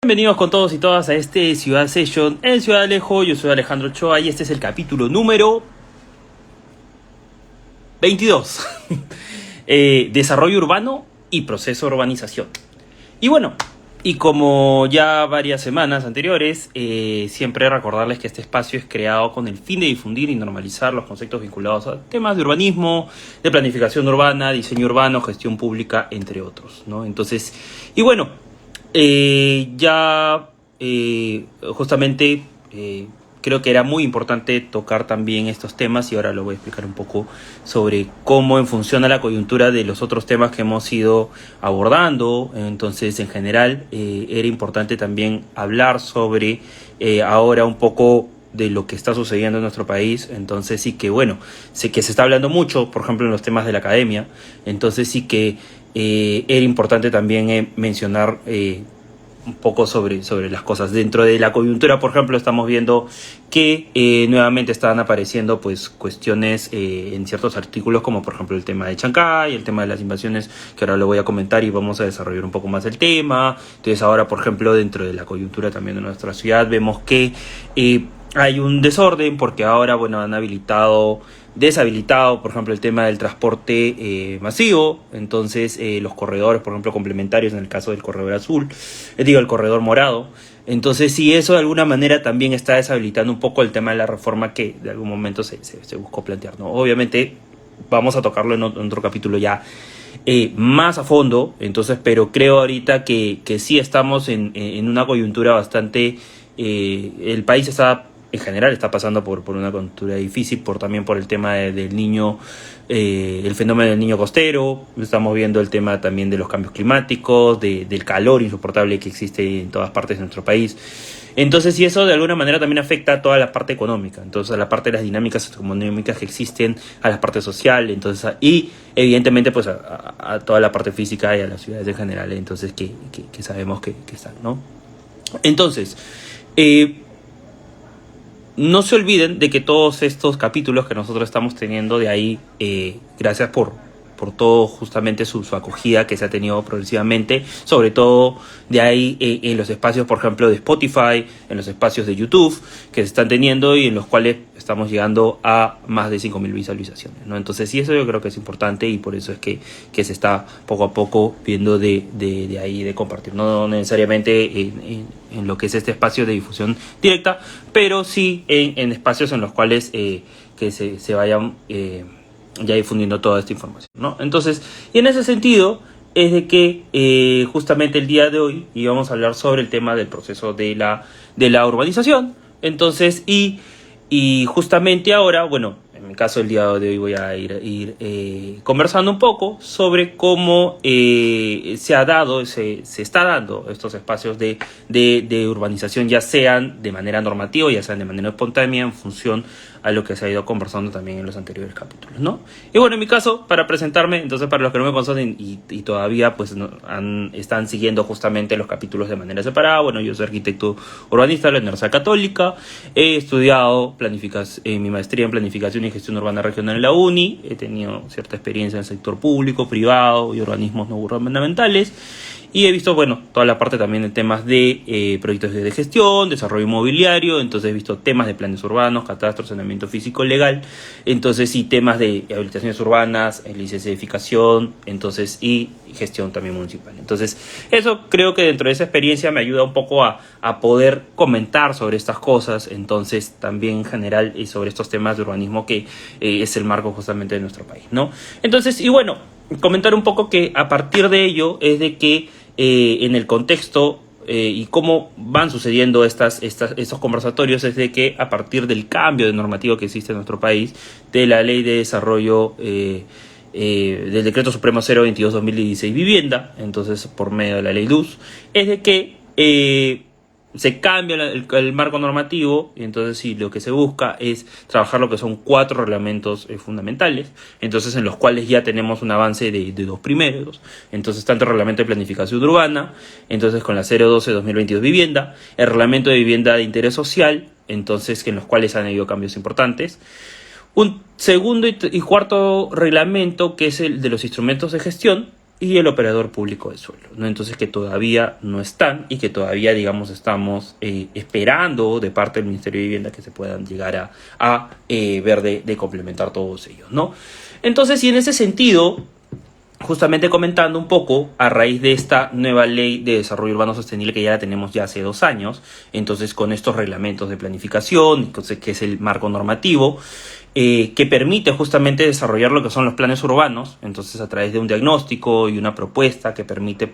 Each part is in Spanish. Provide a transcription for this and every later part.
Bienvenidos con todos y todas a este Ciudad Session en Ciudad Alejo. Yo soy Alejandro Ochoa y este es el capítulo número 22. Desarrollo urbano y proceso de urbanización. Y bueno, y como ya varias semanas anteriores, siempre recordarles que este espacio es creado con el fin de difundir y normalizar los conceptos vinculados a temas de urbanismo, de planificación urbana, diseño urbano, gestión pública, entre otros, ¿no? Entonces, y bueno, justamente creo que era muy importante tocar también estos temas y ahora lo voy a explicar un poco sobre cómo en función a la coyuntura de los otros temas que hemos ido abordando. Entonces, en general, era importante también hablar sobre ahora un poco de lo que está sucediendo en nuestro país. Entonces sí que, bueno, sé que se está hablando mucho, por ejemplo, en los temas de la academia. Entonces sí que era importante también mencionar un poco sobre las cosas. Dentro de la coyuntura, por ejemplo, estamos viendo que nuevamente están apareciendo pues cuestiones en ciertos artículos, como por ejemplo el tema de Chancay, el tema de las invasiones, que ahora lo voy a comentar y vamos a desarrollar un poco más el tema. Entonces ahora, por ejemplo, dentro de la coyuntura también de nuestra ciudad, vemos que hay un desorden porque ahora, bueno, han deshabilitado, por ejemplo, el tema del transporte masivo. Entonces, los corredores, por ejemplo, complementarios, en el caso del corredor azul, el corredor morado. Entonces, sí, eso de alguna manera también está deshabilitando un poco el tema de la reforma que de algún momento se buscó plantear, ¿no? Obviamente, vamos a tocarlo en otro capítulo ya más a fondo. Entonces, pero creo ahorita que sí estamos en una coyuntura bastante... el país está... En general está pasando por una coyuntura difícil, también por el tema del niño, el fenómeno del niño costero. Estamos viendo el tema también de los cambios climáticos, del calor insoportable que existe en todas partes de nuestro país. Entonces, y eso de alguna manera también afecta a toda la parte económica, entonces a la parte de las dinámicas económicas que existen, a la parte social, entonces, y evidentemente pues a toda la parte física y a las ciudades en general, entonces que sabemos que están, ¿no? Entonces, no se olviden de que todos estos capítulos que nosotros estamos teniendo de ahí, gracias por todo justamente su acogida que se ha tenido progresivamente, sobre todo de ahí en los espacios, por ejemplo, de Spotify, en los espacios de YouTube que se están teniendo y en los cuales estamos llegando a más de 5.000 visualizaciones, ¿no? Entonces, sí, eso yo creo que es importante y por eso es que se está poco a poco viendo de ahí de compartir, no necesariamente en lo que es este espacio de difusión directa, pero sí en espacios en los cuales que se vayan ya difundiendo toda esta información, ¿no? Entonces, y en ese sentido es de que justamente el día de hoy íbamos a hablar sobre el tema del proceso de la urbanización. Entonces, y justamente ahora, bueno, en mi caso el día de hoy voy a ir conversando un poco sobre cómo se está dando estos espacios de urbanización, ya sean de manera normativa, ya sean de manera espontánea, en función a lo que se ha ido conversando también en los anteriores capítulos, ¿no? Y bueno, en mi caso, para presentarme, entonces para los que no me conocen y todavía pues están siguiendo justamente los capítulos de manera separada, bueno, yo soy arquitecto urbanista de la Universidad Católica, he estudiado mi maestría en planificación y gestión urbana regional en la UNI, he tenido cierta experiencia en el sector público, privado y organismos no gubernamentales. Y he visto, bueno, toda la parte también de temas de proyectos de gestión, desarrollo inmobiliario. Entonces he visto temas de planes urbanos, catastro, saneamiento físico legal. Entonces sí, temas de habilitaciones urbanas, licencia de edificación, entonces, y gestión también municipal. Entonces eso creo que dentro de esa experiencia me ayuda un poco a poder comentar sobre estas cosas. Entonces también en general y sobre estos temas de urbanismo que es el marco justamente de nuestro país, ¿no? Entonces, y bueno, comentar un poco que a partir de ello es de que en el contexto y cómo van sucediendo estos conversatorios es de que a partir del cambio de normativo que existe en nuestro país, de la Ley de Desarrollo del Decreto Supremo 022/2016 Vivienda, entonces por medio de la Ley Luz, es de que se cambia el marco normativo y entonces sí, lo que se busca es trabajar lo que son 4 reglamentos fundamentales, entonces en los cuales ya tenemos un avance de 2 primeros, entonces tanto el reglamento de planificación urbana, entonces con la 012/2022 vivienda, el reglamento de vivienda de interés social, entonces en los cuales han habido cambios importantes, un segundo y cuarto reglamento que es el de los instrumentos de gestión, y el operador público de suelo, ¿no? Entonces que todavía no están y que todavía, digamos, estamos esperando de parte del Ministerio de Vivienda que se puedan llegar a ver de complementar todos ellos, ¿no? Entonces, y en ese sentido, justamente comentando un poco a raíz de esta nueva ley de desarrollo urbano sostenible que ya la tenemos ya hace 2 años, entonces con estos reglamentos de planificación, entonces, que es el marco normativo, que permite justamente desarrollar lo que son los planes urbanos, entonces a través de un diagnóstico y una propuesta que permite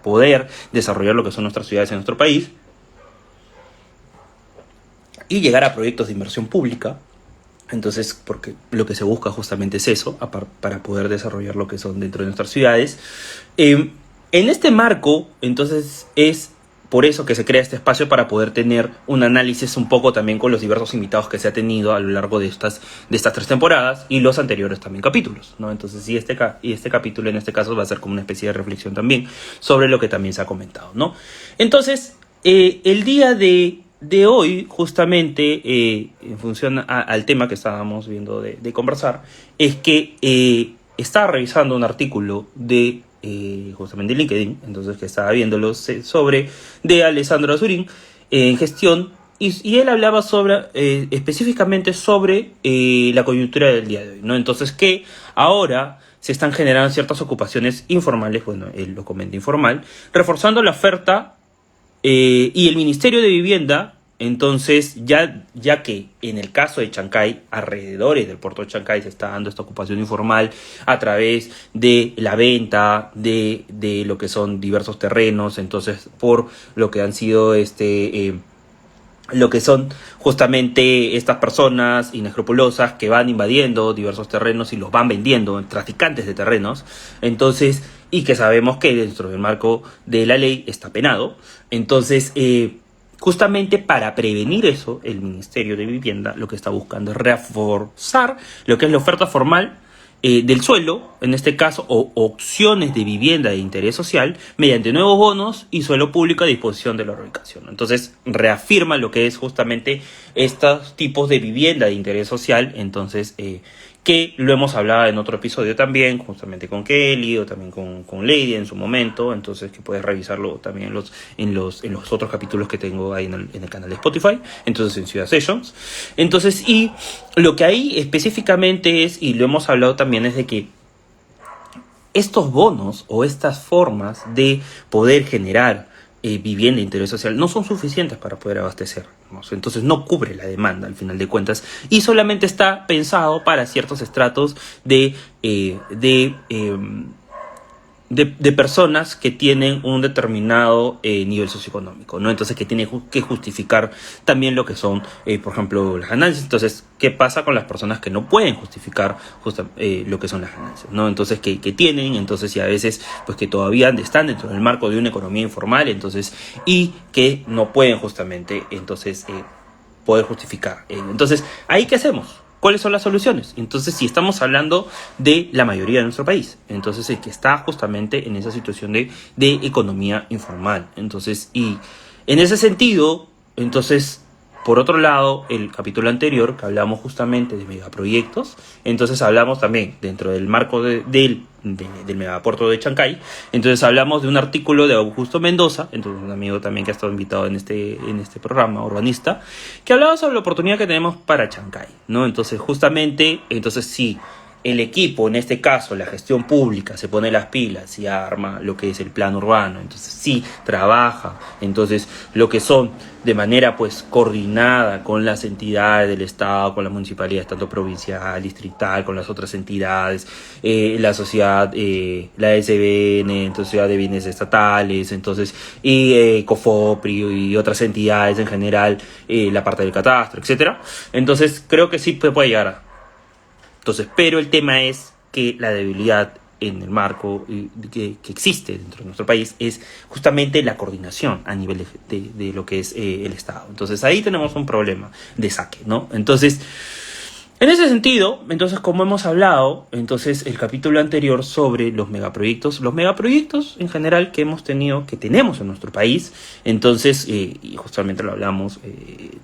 poder desarrollar lo que son nuestras ciudades en nuestro país y llegar a proyectos de inversión pública. Entonces, porque lo que se busca justamente es eso, para poder desarrollar lo que son dentro de nuestras ciudades. En este marco, entonces, es por eso que se crea este espacio para poder tener un análisis un poco también con los diversos invitados que se ha tenido a lo largo de estas 3 temporadas y los anteriores también capítulos, ¿no? Entonces, y este capítulo en este caso va a ser como una especie de reflexión también sobre lo que también se ha comentado, ¿no? Entonces, el día de hoy, justamente, en función al tema que estábamos viendo de conversar, es que estaba revisando un artículo de justamente LinkedIn, entonces que estaba viéndolo de Alessandro Azurín en gestión, y él hablaba específicamente sobre la coyuntura del día de hoy, ¿no? Entonces que ahora se están generando ciertas ocupaciones informales, bueno, él lo comenta informal, reforzando la oferta y el Ministerio de Vivienda, entonces, ya que en el caso de Chancay, alrededores del puerto de Chancay se está dando esta ocupación informal a través de la venta de lo que son diversos terrenos, entonces por lo que han sido lo que son justamente estas personas inescrupulosas que van invadiendo diversos terrenos y los van vendiendo, traficantes de terrenos, entonces, y que sabemos que dentro del marco de la ley está penado. Entonces, justamente para prevenir eso, el Ministerio de Vivienda lo que está buscando es reforzar lo que es la oferta formal del suelo, en este caso, o opciones de vivienda de interés social, mediante nuevos bonos y suelo público a disposición de la ubicación. Entonces, reafirma lo que es justamente estos tipos de vivienda de interés social, entonces, que lo hemos hablado en otro episodio también, justamente con Kelly o también con Lady en su momento, entonces que puedes revisarlo también en los otros capítulos que tengo ahí en el canal de Spotify, entonces en Ciudad Sessions. Entonces, y lo que ahí específicamente es, y lo hemos hablado también, es de que estos bonos o estas formas de poder generar vivienda de interés social no son suficientes para poder abastecer, ¿no? Entonces no cubre la demanda al final de cuentas y solamente está pensado para ciertos estratos de personas que tienen un determinado nivel socioeconómico, ¿no? Entonces que tiene que justificar también lo que son, por ejemplo, las ganancias. Entonces, ¿qué pasa con las personas que no pueden justificar lo que son las ganancias, ¿no? Entonces, que tienen, entonces, y a veces, pues que todavía están dentro del marco de una economía informal, entonces, y que no pueden justamente, entonces, poder justificar. Entonces, ¿ahí qué hacemos? ¿Cuáles son las soluciones? Entonces, si estamos hablando de la mayoría de nuestro país, entonces el que está justamente en esa situación de economía informal. Entonces, y en ese sentido, entonces, por otro lado, el capítulo anterior, que hablamos justamente de megaproyectos, entonces hablamos también dentro del marco del megapuerto de Chancay, entonces hablamos de un artículo de Augusto Mendoza, entonces un amigo también que ha estado invitado en este programa, urbanista, que hablaba sobre la oportunidad que tenemos para Chancay, ¿no? Entonces justamente, entonces sí, el equipo, en este caso la gestión pública, se pone las pilas y arma lo que es el plan urbano, entonces sí, trabaja, entonces lo que son de manera pues coordinada con las entidades del Estado, con las municipalidades, tanto provincial, distrital, con las otras entidades, la sociedad, la SBN, entonces Sociedad de Bienes Estatales, entonces, y COFOPRI y otras entidades en general, la parte del catastro, etcétera. Entonces creo que sí puede llegar a. Entonces, pero el tema es que la debilidad en el marco que existe dentro de nuestro país es justamente la coordinación a nivel de lo que es el Estado. Entonces, ahí tenemos un problema de saque, ¿no? Entonces, en ese sentido, entonces, como hemos hablado, entonces, el capítulo anterior sobre los megaproyectos en general que tenemos en nuestro país, entonces, y justamente lo hablamos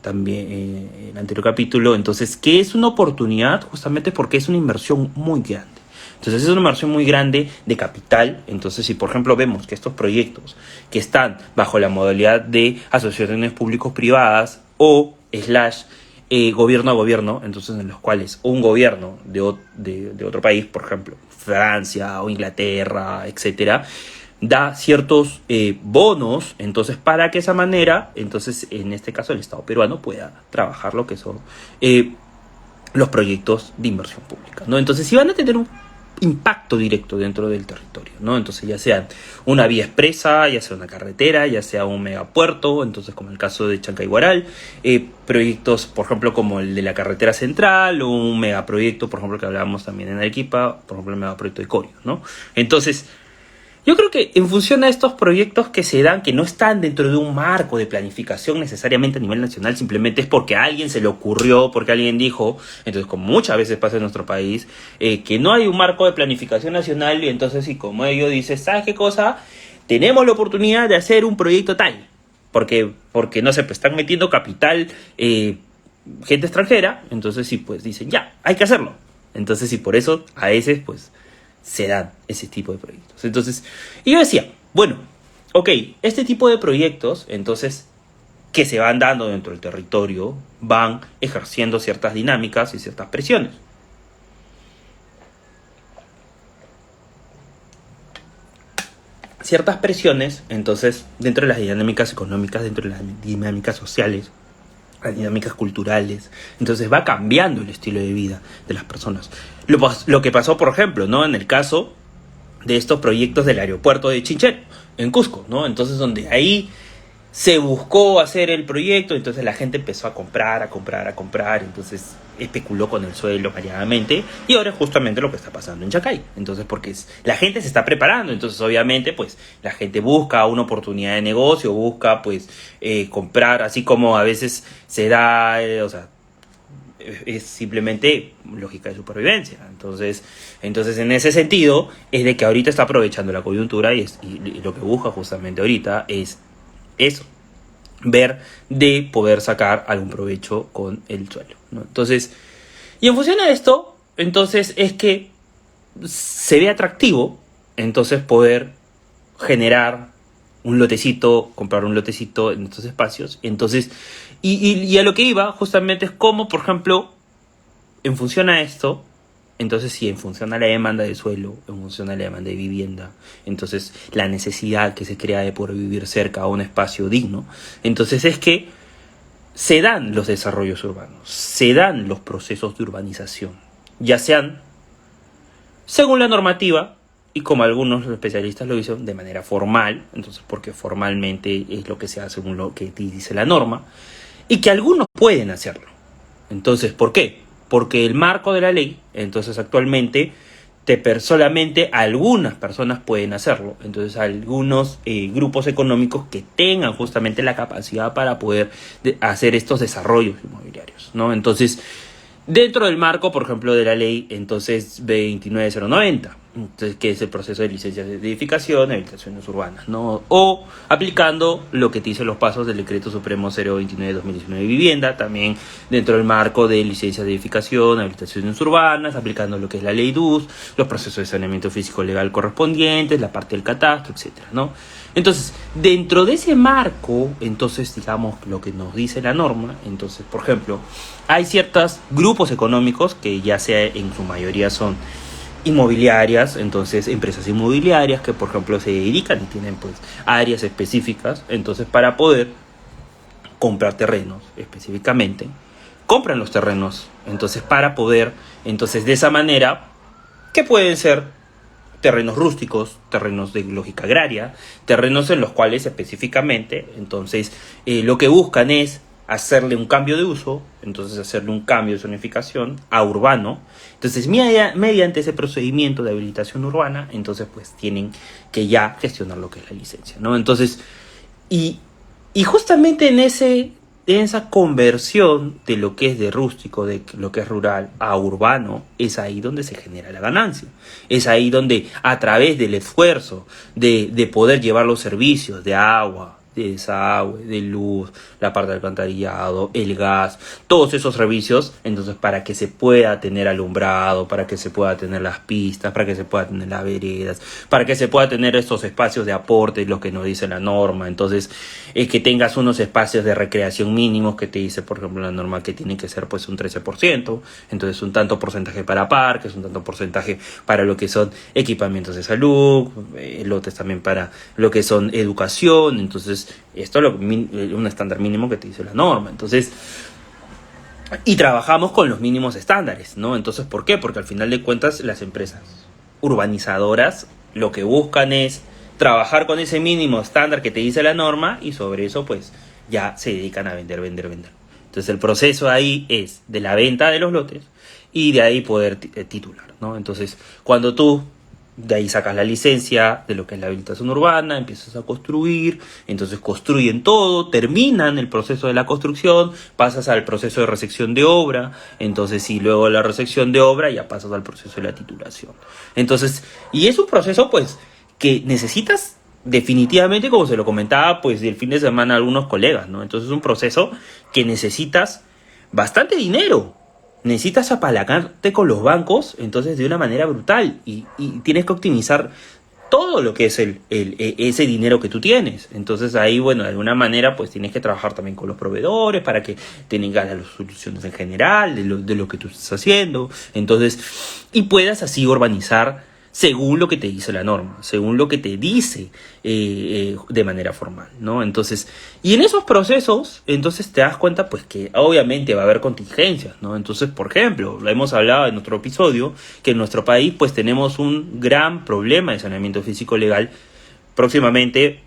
también en el anterior capítulo, entonces, que es una oportunidad justamente porque es una inversión muy grande. Entonces es una inversión muy grande de capital. Entonces si por ejemplo vemos que estos proyectos que están bajo la modalidad de asociaciones públicos-privadas o slash gobierno a gobierno, entonces en los cuales un gobierno de otro país, por ejemplo Francia o Inglaterra, etcétera, da ciertos bonos, entonces para que esa manera, entonces en este caso el Estado peruano pueda trabajar lo que son los proyectos de inversión pública, ¿no? Entonces si van a tener un impacto directo dentro del territorio, ¿no? Entonces ya sea una vía expresa, ya sea una carretera, ya sea un megapuerto, entonces como el caso de Chancay-Guaral, proyectos, por ejemplo, como el de la carretera central, o un megaproyecto, por ejemplo, que hablábamos también en Arequipa, por ejemplo, el megaproyecto de Corio, ¿no? Entonces, yo creo que en función a estos proyectos que se dan, que no están dentro de un marco de planificación necesariamente a nivel nacional, simplemente es porque a alguien se le ocurrió, porque alguien dijo, entonces como muchas veces pasa en nuestro país, que no hay un marco de planificación nacional, y entonces y como ellos dicen, ¿sabes qué cosa? Tenemos la oportunidad de hacer un proyecto tal, porque no sé, pues están metiendo capital, gente extranjera, entonces sí, pues dicen, ya, hay que hacerlo. Entonces sí, por eso a veces, pues, se dan ese tipo de proyectos. Entonces, y yo decía, bueno, ok, este tipo de proyectos, entonces, que se van dando dentro del territorio, van ejerciendo ciertas dinámicas y ciertas presiones. Ciertas presiones, entonces, dentro de las dinámicas económicas, dentro de las dinámicas sociales, las dinámicas culturales, entonces va cambiando el estilo de vida de las personas. Lo que pasó, por ejemplo, ¿no? En el caso de estos proyectos del aeropuerto de Chinchero, en Cusco, ¿no? Entonces donde ahí se buscó hacer el proyecto, entonces la gente empezó a comprar, entonces especuló con el suelo variadamente, y ahora es justamente lo que está pasando en Chacay. Entonces, porque la gente se está preparando, entonces obviamente pues la gente busca una oportunidad de negocio, busca pues comprar, así como a veces se da, o sea, es simplemente lógica de supervivencia. Entonces en ese sentido es de que ahorita está aprovechando la coyuntura y lo que busca justamente ahorita es eso, ver de poder sacar algún provecho con el suelo, ¿no? Entonces, y en función a esto, entonces es que se ve atractivo, entonces poder generar un lotecito, comprar un lotecito en estos espacios, entonces, y a lo que iba justamente es como, por ejemplo, en función a esto, entonces sí, en función a la demanda de suelo, en función a la demanda de vivienda, entonces la necesidad que se crea de poder vivir cerca a un espacio digno, entonces es que se dan los desarrollos urbanos, se dan los procesos de urbanización, ya sean según la normativa, y como algunos especialistas lo dicen, de manera formal, entonces porque formalmente es lo que se hace según lo que dice la norma, y que algunos pueden hacerlo. Entonces, ¿por qué? Porque el marco de la ley, entonces actualmente, solamente algunas personas pueden hacerlo. Entonces algunos grupos económicos que tengan justamente la capacidad para poder hacer estos desarrollos inmobiliarios, ¿no? Entonces, dentro del marco, por ejemplo, de la ley, entonces 29090, entonces, que es el proceso de licencias de edificación y habilitaciones urbanas, ¿no? O aplicando lo que te dicen los pasos del Decreto Supremo 029-2019 de vivienda, también dentro del marco de licencias de edificación, habilitaciones urbanas, aplicando lo que es la ley DUS, los procesos de saneamiento físico legal correspondientes, la parte del catastro, etcétera, ¿no? Entonces, dentro de ese marco, entonces, digamos, lo que nos dice la norma, entonces, por ejemplo, hay ciertos grupos económicos que ya sea en su mayoría son inmobiliarias, entonces empresas inmobiliarias que por ejemplo se dedican y tienen pues áreas específicas, entonces para poder comprar terrenos específicamente, compran los terrenos, entonces para poder, entonces de esa manera, que pueden ser terrenos rústicos, terrenos de lógica agraria, terrenos en los cuales específicamente, entonces lo que buscan es hacerle un cambio de uso, entonces hacerle un cambio de zonificación a urbano. Entonces mediante ese procedimiento de habilitación urbana, entonces pues tienen que ya gestionar lo que es la licencia, ¿no? Entonces, y justamente en esa conversión de lo que es de rústico, de lo que es rural a urbano, es ahí donde se genera la ganancia. Es ahí donde a través del esfuerzo de poder llevar los servicios de agua, de desagüe, de luz, la parte de alcantarillado, el gas, todos esos servicios, entonces para que se pueda tener alumbrado, para que se pueda tener las pistas, para que se pueda tener las veredas, para que se pueda tener estos espacios de aporte, lo que nos dice la norma, entonces que tengas unos espacios de recreación mínimos que te dice, por ejemplo, la norma que tiene que ser pues un 13%, entonces un tanto porcentaje para parques, un tanto porcentaje para lo que son equipamientos de salud, lotes también para lo que son educación, entonces esto es un estándar mínimo que te dice la norma, entonces y trabajamos con los mínimos estándares, ¿no? Entonces, ¿por qué? Porque al final de cuentas las empresas urbanizadoras lo que buscan es trabajar con ese mínimo estándar que te dice la norma y sobre eso pues ya se dedican a vender. Entonces el proceso ahí es de la venta de los lotes y de ahí poder titular, ¿no? Entonces cuando tú de ahí sacas la licencia de lo que es la habilitación urbana, empiezas a construir, entonces construyen todo, terminan el proceso de la construcción, pasas al proceso de recepción de obra, entonces sí, luego de la recepción de obra ya pasas al proceso de la titulación. Entonces, y es un proceso pues que necesitas definitivamente, como se lo comentaba pues el fin de semana a algunos colegas, ¿no? Entonces es un proceso que necesitas bastante dinero. Necesitas apalancarte con los bancos, entonces de una manera brutal, y tienes que optimizar todo lo que es ese dinero que tú tienes. Entonces ahí, bueno, de alguna manera pues tienes que trabajar también con los proveedores para que tengan las soluciones en general de lo que tú estás haciendo, entonces, y puedas así urbanizar según lo que te dice la norma, según lo que te dice de manera formal, ¿no? Entonces, y en esos procesos, entonces te das cuenta pues que obviamente va a haber contingencias, ¿no? Entonces, por ejemplo, lo hemos hablado en otro episodio, que en nuestro país pues tenemos un gran problema de saneamiento físico legal. Próximamente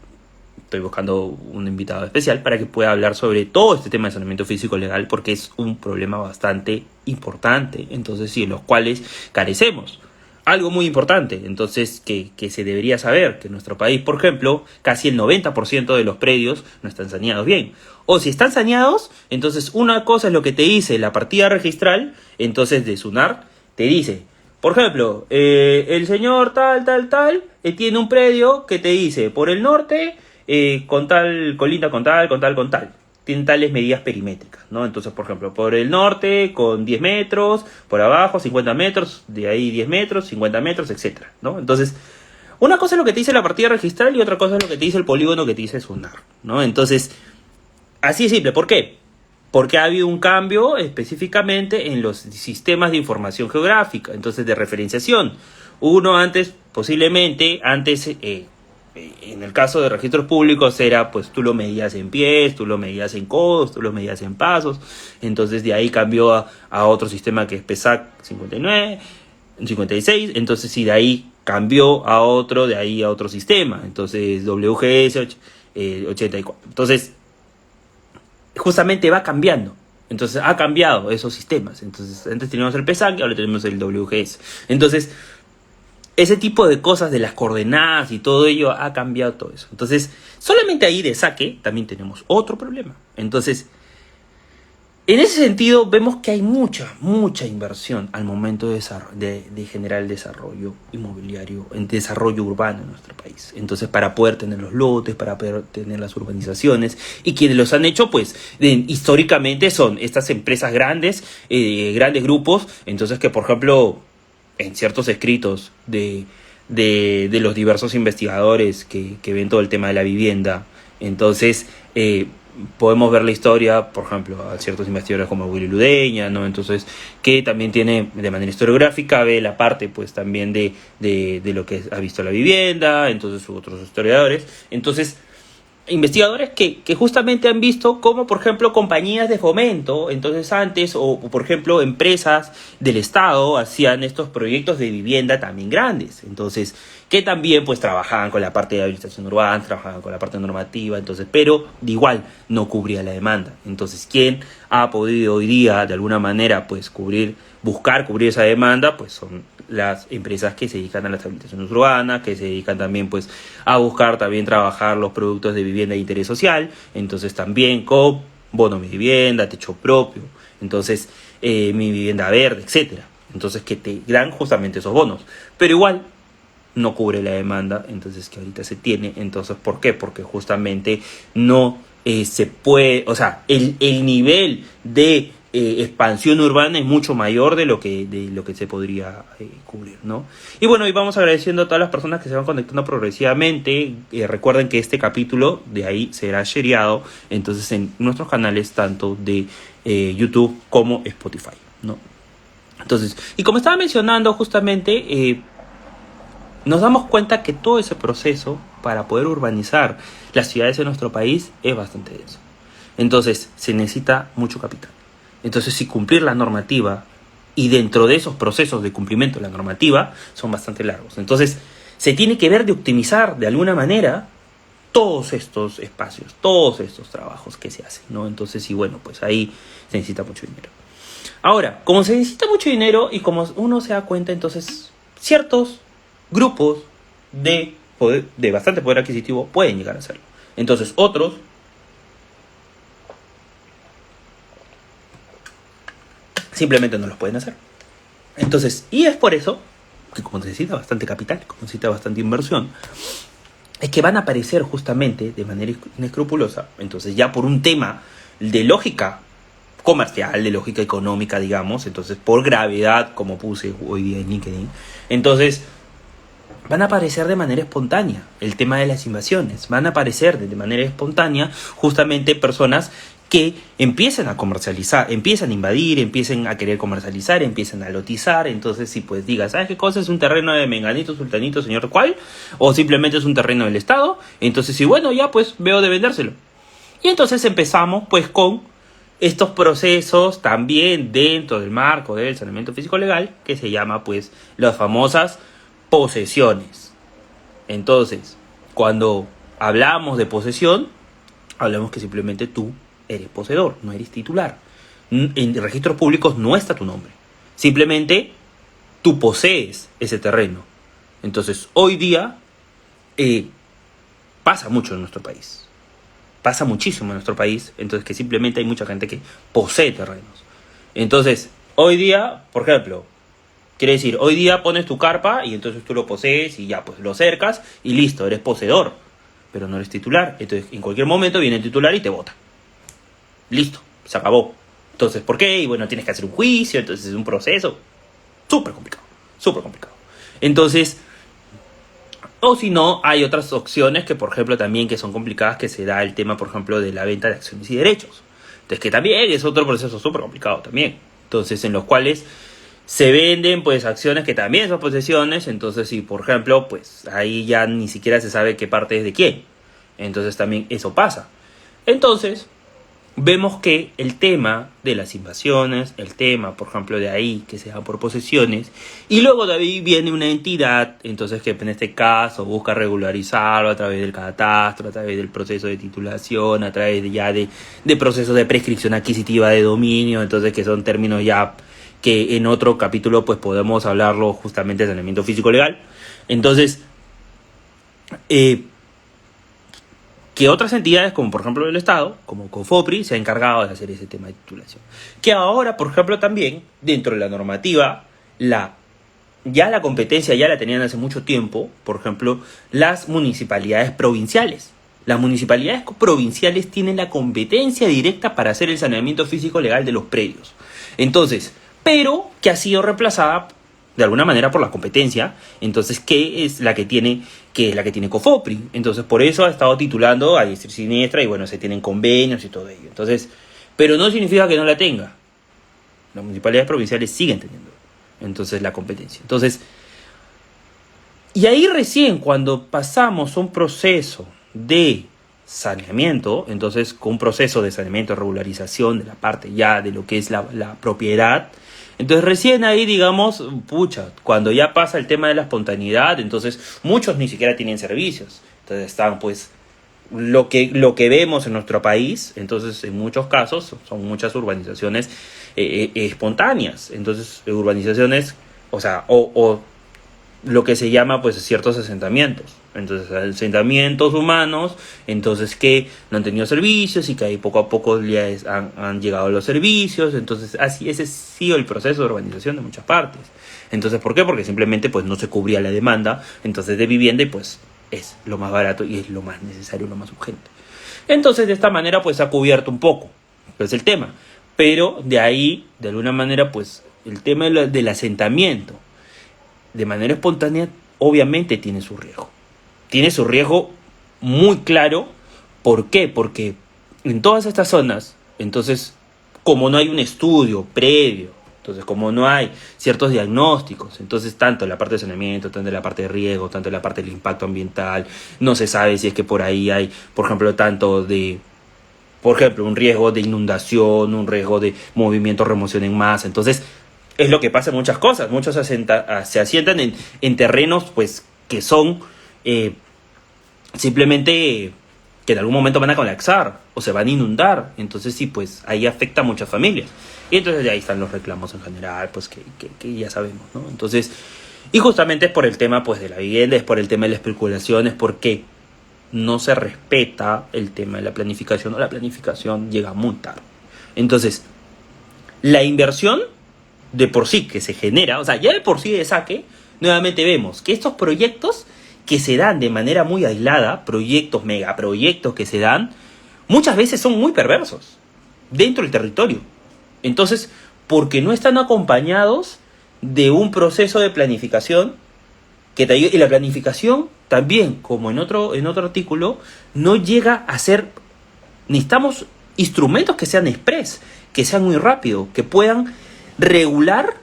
estoy buscando un invitado especial para que pueda hablar sobre todo este tema de saneamiento físico legal, porque es un problema bastante importante, entonces sí, en los cuales carecemos. Algo muy importante, entonces, que se debería saber, que en nuestro país, por ejemplo, casi el 90% de los predios no están saneados bien. O si están saneados, entonces una cosa es lo que te dice la partida registral, entonces de SUNAR, te dice, por ejemplo, el señor tal, tiene un predio que te dice, por el norte, con tal, colinda con tal. Tienen tales medidas perimétricas, ¿no? Entonces, por ejemplo, por el norte con 10 metros, por abajo 50 metros, de ahí 10 metros, 50 metros, etcétera, ¿no? Entonces, una cosa es lo que te dice la partida registral y otra cosa es lo que te dice el polígono que te dice SUNAR, ¿no? Entonces, así de simple. ¿Por qué? Porque ha habido un cambio específicamente en los sistemas de información geográfica, entonces de referenciación. Uno antes, posiblemente, en el caso de registros públicos era, pues tú lo medías en pies, tú lo medías en codos, tú lo medías en pasos, entonces de ahí cambió a otro sistema que es PESAC 59, 56, entonces sí, de ahí cambió a otro, de ahí a otro sistema, entonces WGS 84, entonces justamente va cambiando. Entonces ha cambiado esos sistemas. Entonces antes teníamos el PESAC y ahora tenemos el WGS. Entonces ese tipo de cosas de las coordenadas y todo ello ha cambiado todo eso. Entonces, solamente ahí de saque también tenemos otro problema. Entonces, en ese sentido vemos que hay mucha inversión al momento de generar el desarrollo inmobiliario, el desarrollo urbano en nuestro país. Entonces, para poder tener los lotes, para poder tener las urbanizaciones, y quienes los han hecho, pues, históricamente son estas empresas grandes, grandes grupos, entonces que, por ejemplo, en ciertos escritos de los diversos investigadores que ven todo el tema de la vivienda, entonces podemos ver la historia, por ejemplo, a ciertos investigadores como Willy Ludeña, ¿no? Entonces, que también tiene de manera historiográfica, ve la parte pues también de lo que ha visto la vivienda, entonces otros historiadores, entonces investigadores que justamente han visto cómo, por ejemplo, compañías de fomento, entonces antes, o por ejemplo, empresas del Estado hacían estos proyectos de vivienda también grandes, entonces, que también pues trabajaban con la parte de administración urbana, trabajaban con la parte normativa, entonces, pero de igual no cubría la demanda. Entonces, ¿quién ha podido hoy día de alguna manera pues buscar cubrir esa demanda? Pues son las empresas que se dedican a las habitaciones urbanas, que se dedican también pues a buscar también trabajar los productos de vivienda de interés social, entonces también con bono mi vivienda, techo propio, entonces mi vivienda verde, etcétera. Entonces que te dan justamente esos bonos. Pero igual no cubre la demanda, entonces que ahorita se tiene. Entonces, ¿por qué? Porque justamente no se puede, o sea, el nivel de expansión urbana es mucho mayor de lo que se podría cubrir, ¿no? Y bueno, y vamos agradeciendo a todas las personas que se van conectando progresivamente. Recuerden que este capítulo de ahí será shareado entonces en nuestros canales tanto de YouTube como Spotify, ¿no? Entonces, y como estaba mencionando justamente, nos damos cuenta que todo ese proceso para poder urbanizar las ciudades de nuestro país es bastante denso. Entonces, se necesita mucho capital. Entonces, si cumplir la normativa y dentro de esos procesos de cumplimiento de la normativa son bastante largos. Entonces, se tiene que ver de optimizar de alguna manera todos estos espacios, todos estos trabajos que se hacen, ¿no? Entonces, y bueno, pues ahí se necesita mucho dinero. Ahora, como se necesita mucho dinero y como uno se da cuenta, entonces ciertos grupos de poder, de bastante poder adquisitivo pueden llegar a hacerlo. Entonces otros simplemente no los pueden hacer. Entonces, y es por eso que como se necesita bastante capital, como se necesita bastante inversión, es que van a aparecer justamente de manera inescrupulosa, entonces ya por un tema de lógica comercial, de lógica económica, digamos, entonces por gravedad, como puse hoy día en LinkedIn, entonces van a aparecer de manera espontánea el tema de las invasiones, van a aparecer de manera espontánea justamente personas que empiezan a comercializar, empiezan a invadir, empiezan a querer comercializar, empiezan a lotizar. Entonces si pues digas, ¿sabes qué cosa? Es un terreno de menganito, sultanito, señor cual, o simplemente es un terreno del Estado, entonces sí, bueno, ya pues veo de vendérselo. Y entonces empezamos pues con estos procesos también dentro del marco del saneamiento físico legal, que se llama pues las famosas posesiones. Entonces, cuando hablamos de posesión, hablamos que simplemente tú eres poseedor, no eres titular. En registros públicos no está tu nombre. Simplemente tú posees ese terreno. Entonces, hoy día pasa mucho en nuestro país. Pasa muchísimo en nuestro país. Entonces, que simplemente hay mucha gente que posee terrenos. Entonces, hoy día, por ejemplo, quiere decir, hoy día pones tu carpa y entonces tú lo posees y ya, pues lo cercas y listo, eres poseedor. Pero no eres titular. Entonces, en cualquier momento viene el titular y te vota. Listo, se acabó. Entonces, ¿por qué? Y bueno, tienes que hacer un juicio, entonces es un proceso súper complicado, súper complicado. Entonces, o si no, hay otras opciones que, por ejemplo, también que son complicadas, que se da el tema, por ejemplo, de la venta de acciones y derechos. Entonces, que también es otro proceso súper complicado también. Entonces, en los cuales se venden, pues, acciones que también son posesiones. Entonces, si, por ejemplo, pues, ahí ya ni siquiera se sabe qué parte es de quién. Entonces, también eso pasa. Entonces, vemos que el tema de las invasiones, el tema, por ejemplo, de ahí, que se da por posesiones, y luego de ahí viene una entidad, entonces que en este caso busca regularizarlo a través del catastro, a través del proceso de titulación, a través de procesos de prescripción adquisitiva de dominio, entonces que son términos ya que en otro capítulo pues podemos hablarlo justamente de saneamiento físico legal. Entonces, que otras entidades, como por ejemplo el Estado, como COFOPRI, se ha encargado de hacer ese tema de titulación. Que ahora, por ejemplo, también, dentro de la normativa, ya la competencia ya la tenían hace mucho tiempo, por ejemplo, las municipalidades provinciales. Las municipalidades provinciales tienen la competencia directa para hacer el saneamiento físico legal de los predios. Entonces, pero que ha sido reemplazada de alguna manera por la competencia, entonces que es la que tiene COFOPRI. Entonces por eso ha estado titulando a diestra y siniestra y bueno, se tienen convenios y todo ello. Entonces, pero no significa que no la tenga. Las municipalidades provinciales siguen teniendo entonces la competencia. Entonces, y ahí recién cuando pasamos a un proceso de saneamiento, entonces con un proceso de saneamiento, regularización de la parte ya de lo que es la propiedad. Entonces recién ahí, digamos, cuando ya pasa el tema de la espontaneidad, entonces muchos ni siquiera tienen servicios. Entonces están pues lo que vemos en nuestro país, entonces en muchos casos son muchas urbanizaciones espontáneas. Entonces urbanizaciones, o sea, o lo que se llama pues ciertos asentamientos. Entonces, asentamientos humanos, entonces que no han tenido servicios y que ahí poco a poco han llegado los servicios. Entonces, así ese ha sido el proceso de urbanización de muchas partes. Entonces, ¿por qué? Porque simplemente pues no se cubría la demanda entonces de vivienda y pues es lo más barato y es lo más necesario, lo más urgente. Entonces, de esta manera pues ha cubierto un poco, pues el tema. Pero de ahí, de alguna manera, pues el tema del asentamiento de manera espontánea obviamente tiene su riesgo. Tiene su riesgo muy claro. ¿Por qué? Porque en todas estas zonas, entonces, como no hay un estudio previo, entonces como no hay ciertos diagnósticos, entonces tanto en la parte de saneamiento, tanto en la parte de riesgo, tanto en la parte del impacto ambiental, no se sabe si es que por ahí hay, por ejemplo, un riesgo de inundación, un riesgo de movimiento, remoción en masa. Entonces, es lo que pasa en muchas cosas. Muchos se asientan en terrenos pues que son simplemente que en algún momento van a colapsar o se van a inundar. Entonces sí, pues ahí afecta a muchas familias. Y entonces de ahí están los reclamos en general, pues que ya sabemos, ¿no? Entonces, y justamente es por el tema pues de la vivienda, es por el tema de la especulación, es porque no se respeta el tema de la planificación o la planificación llega muy tarde. Entonces, la inversión de por sí que se genera, o sea, ya de por sí de saque, nuevamente vemos que estos proyectos que se dan de manera muy aislada, proyectos, megaproyectos que se dan, muchas veces son muy perversos dentro del territorio. Entonces, porque no están acompañados de un proceso de planificación que te ayude, y la planificación también, como en otro artículo, no llega a ser, necesitamos instrumentos que sean express, que sean muy rápidos, que puedan regular,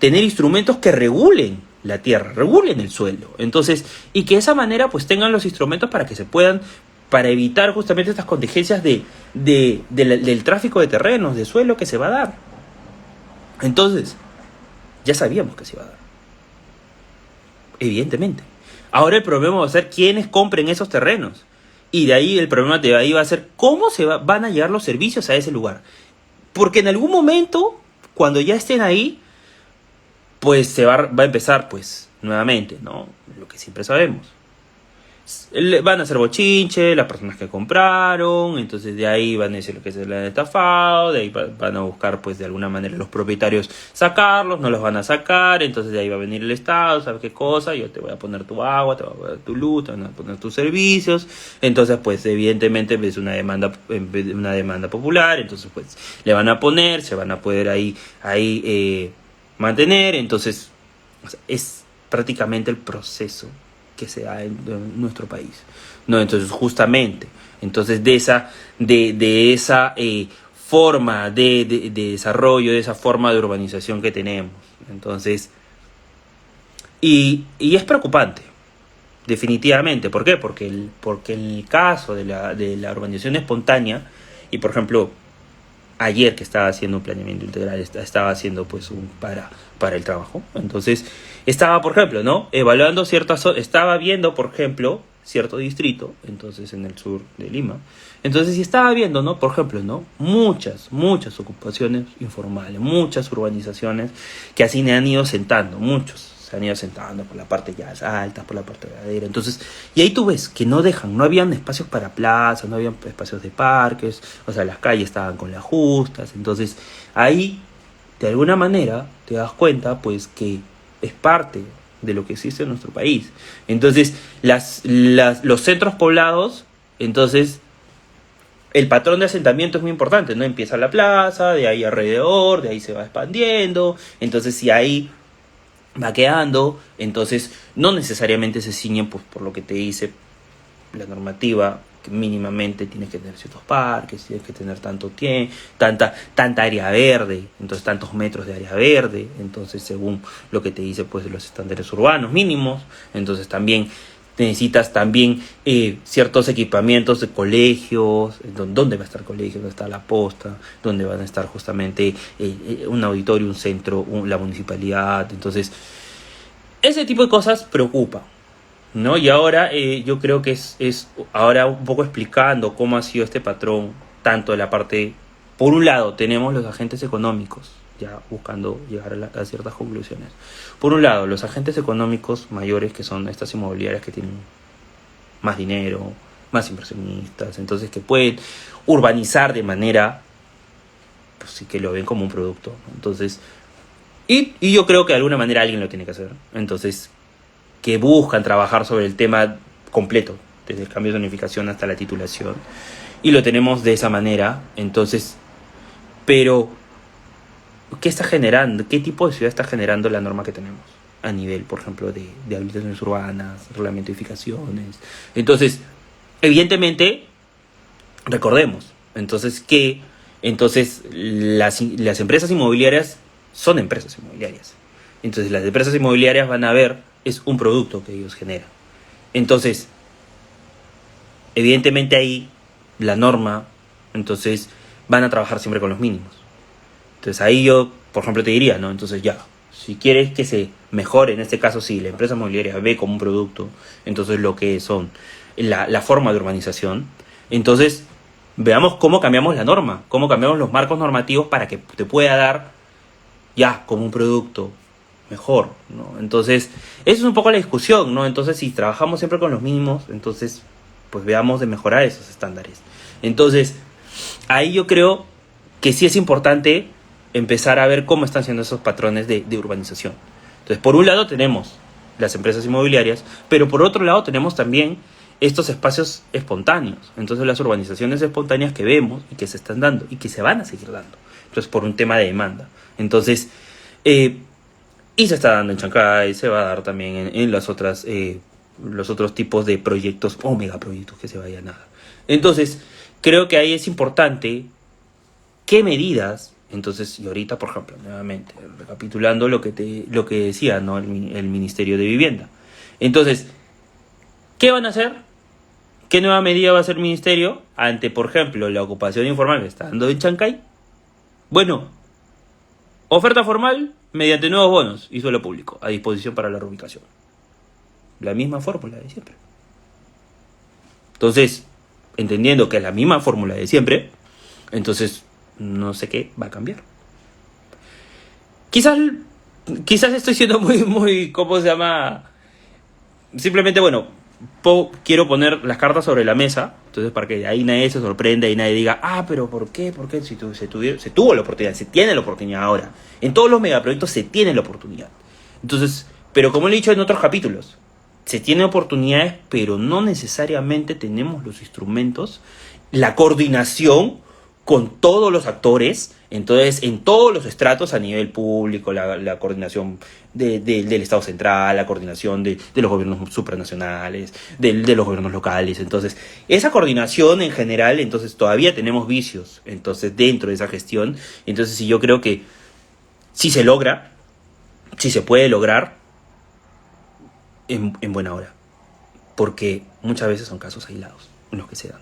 tener instrumentos que regulen la tierra, regulen el suelo. Entonces, y que de esa manera pues tengan los instrumentos para que se puedan, para evitar justamente estas contingencias del tráfico de terrenos, de suelo que se va a dar. Entonces, ya sabíamos que se iba a dar. Evidentemente. Ahora el problema va a ser quiénes compren esos terrenos. Y de ahí el problema de ahí va a ser cómo van a llegar los servicios a ese lugar. Porque en algún momento, cuando ya estén ahí, pues se va a empezar, pues, nuevamente, ¿no? Lo que siempre sabemos. Van a hacer bochinche las personas que compraron, entonces de ahí van a decir lo que se les han estafado, de ahí van a buscar, pues, de alguna manera los propietarios sacarlos, no los van a sacar, entonces de ahí va a venir el Estado, ¿sabes qué cosa? Yo te voy a poner tu agua, te voy a poner tu luz, te voy a poner tus servicios. Entonces, pues, evidentemente es una demanda popular, entonces, pues, le van a poner, se van a poder ahí mantener. Entonces, o sea, es prácticamente el proceso que se da en nuestro país, ¿no? Entonces, justamente, entonces de esa forma de desarrollo, de esa forma de urbanización que tenemos. Entonces, y es preocupante, definitivamente. ¿Por qué? Porque el caso de la urbanización espontánea, y por ejemplo, ayer que estaba haciendo un planeamiento integral, estaba haciendo pues para el trabajo. Entonces, estaba, por ejemplo, ¿no? Evaluando estaba viendo, por ejemplo, cierto distrito, entonces en el sur de Lima. Entonces, y estaba viendo, ¿no? Por ejemplo, ¿no? Muchas ocupaciones informales, muchas urbanizaciones que así se han ido sentando, se han ido sentando por la parte ya alta, por la parte verdadera. Entonces, y ahí tú ves que no habían espacios para plazas, no habían espacios de parques, o sea, las calles estaban con las justas. Entonces, ahí, de alguna manera, te das cuenta, pues, que es parte de lo que existe en nuestro país. Entonces, los centros poblados, entonces, el patrón de asentamiento es muy importante, ¿no? Empieza la plaza, de ahí alrededor, de ahí se va expandiendo. Entonces, si ahí va quedando, entonces no necesariamente se ciñen pues, por lo que te dice la normativa, que mínimamente tienes que tener ciertos parques, tienes que tener tanta área verde, entonces tantos metros de área verde, entonces según lo que te dice pues de los estándares urbanos mínimos. Entonces también necesitas ciertos equipamientos de colegios, dónde va a estar el colegio, dónde está la posta, dónde van a estar justamente un auditorio, un centro, la municipalidad. Entonces, ese tipo de cosas preocupa, ¿no? Y ahora yo creo que es ahora un poco explicando cómo ha sido este patrón, tanto de la parte, por un lado tenemos los agentes económicos, ya buscando llegar a ciertas conclusiones. Por un lado, los agentes económicos mayores, que son estas inmobiliarias que tienen más dinero, más inversionistas, entonces que pueden urbanizar de manera, pues sí, que lo ven como un producto, ¿no? Entonces, y yo creo que de alguna manera alguien lo tiene que hacer, entonces, que buscan trabajar sobre el tema completo, desde el cambio de zonificación hasta la titulación, y lo tenemos de esa manera, entonces, pero ¿qué está generando? ¿Qué tipo de ciudad está generando la norma que tenemos? A nivel, por ejemplo, de habilitaciones urbanas, reglamento de edificaciones. Entonces, evidentemente, recordemos, entonces que las empresas inmobiliarias son empresas inmobiliarias. Entonces, las empresas inmobiliarias van a ver, es un producto que ellos generan. Entonces, evidentemente ahí la norma, entonces van a trabajar siempre con los mínimos. Entonces ahí yo, por ejemplo, te diría, ¿no? Entonces ya, si quieres que se mejore, en este caso sí, la empresa inmobiliaria ve como un producto, entonces lo que son la forma de urbanización, entonces veamos cómo cambiamos la norma, cómo cambiamos los marcos normativos para que te pueda dar ya como un producto mejor, ¿no? Entonces, eso es un poco la discusión, ¿no? Entonces, si trabajamos siempre con los mínimos, entonces, pues veamos de mejorar esos estándares. Entonces, ahí yo creo que sí es importante empezar a ver cómo están siendo esos patrones de urbanización. Entonces, por un lado tenemos las empresas inmobiliarias, pero por otro lado tenemos también estos espacios espontáneos. Entonces, las urbanizaciones espontáneas que vemos y que se están dando y que se van a seguir dando. Entonces, por un tema de demanda. Entonces, y se está dando en Chancay, se va a dar también en las otras, los otros tipos de proyectos o megaproyectos que se vayan a dar. Entonces, creo que ahí es importante qué medidas. Entonces, y ahorita, por ejemplo, nuevamente, recapitulando lo que decía, ¿no? el Ministerio de Vivienda. Entonces, ¿qué van a hacer? ¿Qué nueva medida va a hacer el Ministerio ante, por ejemplo, la ocupación informal que está dando en Chancay? Bueno, oferta formal mediante nuevos bonos y suelo público a disposición para la reubicación. La misma fórmula de siempre. Entonces, entendiendo que es la misma fórmula de siempre, entonces no sé qué va a cambiar. Quizás estoy siendo muy, ¿cómo se llama? Simplemente, bueno, quiero poner las cartas sobre la mesa, entonces para que ahí nadie se sorprenda y nadie diga, pero ¿por qué? ¿Por qué? Si se tuvo la oportunidad, se tiene la oportunidad ahora. En todos los megaproyectos se tiene la oportunidad. Entonces, pero como le he dicho en otros capítulos, se tiene oportunidades, pero no necesariamente tenemos los instrumentos, la coordinación con todos los actores, entonces en todos los estratos a nivel público, la coordinación del Estado central, la coordinación de los gobiernos supranacionales, de los gobiernos locales. Entonces, esa coordinación en general, entonces todavía tenemos vicios, entonces dentro de esa gestión. Entonces, sí, yo creo que si se logra, si se puede lograr, en buena hora, porque muchas veces son casos aislados en los que se dan.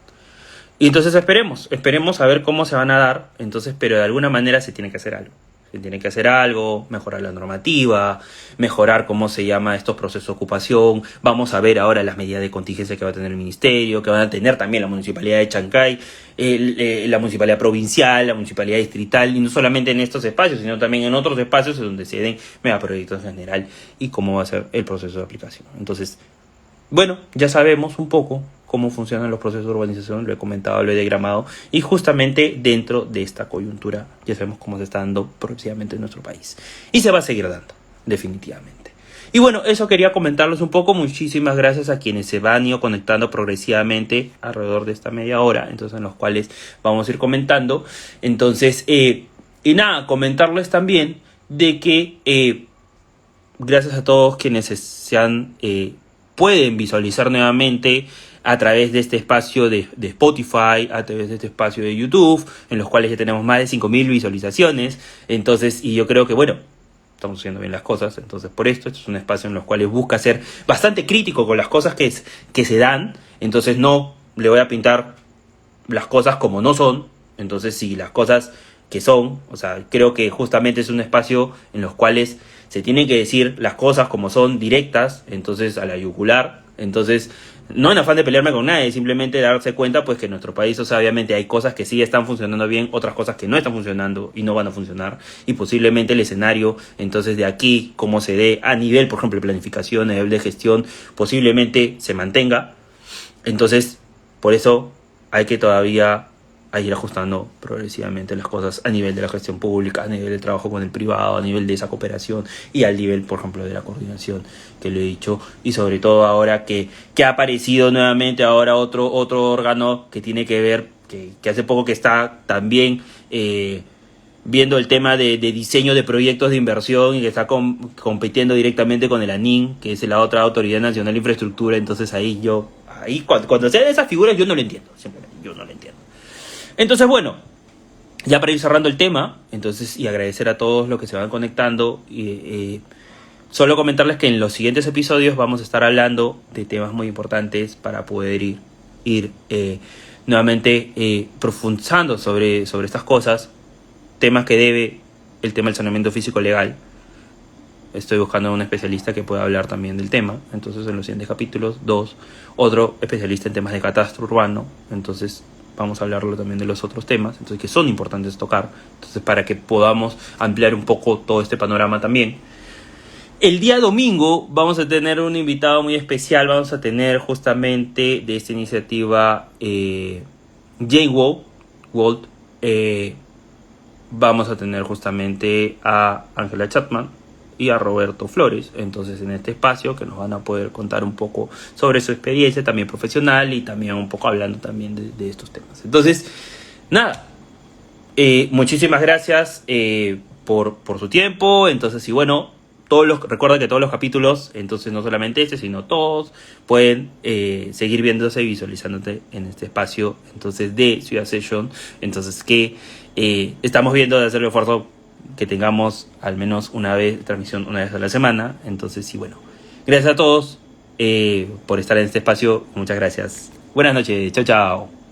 Y entonces esperemos a ver cómo se van a dar, entonces, pero de alguna manera se tiene que hacer algo. Se tiene que hacer algo, mejorar la normativa, mejorar cómo se llama estos procesos de ocupación. Vamos a ver ahora las medidas de contingencia que va a tener el ministerio, que van a tener también la municipalidad de Chancay, la municipalidad provincial, la municipalidad distrital, y no solamente en estos espacios, sino también en otros espacios donde se den megaproyectos en general, y cómo va a ser el proceso de aplicación. Entonces, bueno, ya sabemos un poco cómo funcionan los procesos de urbanización, lo he comentado, lo he diagramado, y justamente dentro de esta coyuntura ya sabemos cómo se está dando progresivamente en nuestro país. Y se va a seguir dando, definitivamente. Y bueno, eso quería comentarles un poco. Muchísimas gracias a quienes se van ido conectando progresivamente alrededor de esta media hora, entonces en los cuales vamos a ir comentando. Entonces, y nada, comentarles también de que gracias a todos quienes pueden visualizar nuevamente a través de este espacio de Spotify, a través de este espacio de YouTube, en los cuales ya tenemos más de 5.000 visualizaciones. Entonces, y yo creo que, bueno, estamos haciendo bien las cosas. Entonces, por esto es un espacio en los cuales busca ser bastante crítico con las cosas que se dan. Entonces, no le voy a pintar las cosas como no son. Entonces, sí, las cosas que son, o sea, creo que justamente es un espacio en los cuales se tienen que decir las cosas como son, directas, entonces a la yugular. Entonces, no en afán de pelearme con nadie, simplemente darse cuenta pues que en nuestro país, o sea, obviamente hay cosas que sí están funcionando bien, otras cosas que no están funcionando y no van a funcionar, y posiblemente el escenario entonces de aquí, como se dé a nivel, por ejemplo, de planificación, a nivel de gestión, posiblemente se mantenga. Entonces, por eso hay que todavía ir ajustando progresivamente las cosas a nivel de la gestión pública, a nivel del trabajo con el privado, a nivel de esa cooperación y al nivel, por ejemplo, de la coordinación, que lo he dicho, y sobre todo ahora que ha aparecido nuevamente ahora otro órgano que tiene que ver, que hace poco que está también viendo el tema de diseño de proyectos de inversión y que está compitiendo directamente con el ANIN, que es la otra Autoridad Nacional de Infraestructura. Entonces ahí cuando sean esas figuras yo no lo entiendo, simplemente yo no lo entiendo. Entonces, bueno, ya para ir cerrando el tema, entonces, y agradecer a todos los que se van conectando, solo comentarles que en los siguientes episodios vamos a estar hablando de temas muy importantes para poder ir nuevamente profundizando sobre estas cosas, temas que debe el tema del saneamiento físico legal. Estoy buscando a un especialista que pueda hablar también del tema. Entonces, en los siguientes capítulos, otro especialista en temas de catastro urbano. Entonces, vamos a hablarlo también de los otros temas, entonces, que son importantes tocar. Entonces, para que podamos ampliar un poco todo este panorama también. El día domingo vamos a tener un invitado muy especial. Vamos a tener justamente de esta iniciativa Jane Walt. Vamos a tener justamente a Ángela Chapman y a Roberto Flores, entonces en este espacio que nos van a poder contar un poco sobre su experiencia también profesional y también un poco hablando también de estos temas. Entonces, nada, muchísimas gracias por su tiempo. Entonces, y bueno, recuerda que todos los capítulos, entonces no solamente este, sino todos, pueden seguir viéndose y visualizándote en este espacio entonces de Ciudad Session. Entonces que estamos viendo de hacer el esfuerzo que tengamos al menos una vez transmisión una vez a la semana. Entonces, sí, bueno, gracias a todos por estar en este espacio. Muchas gracias. Buenas noches. Chao, chao.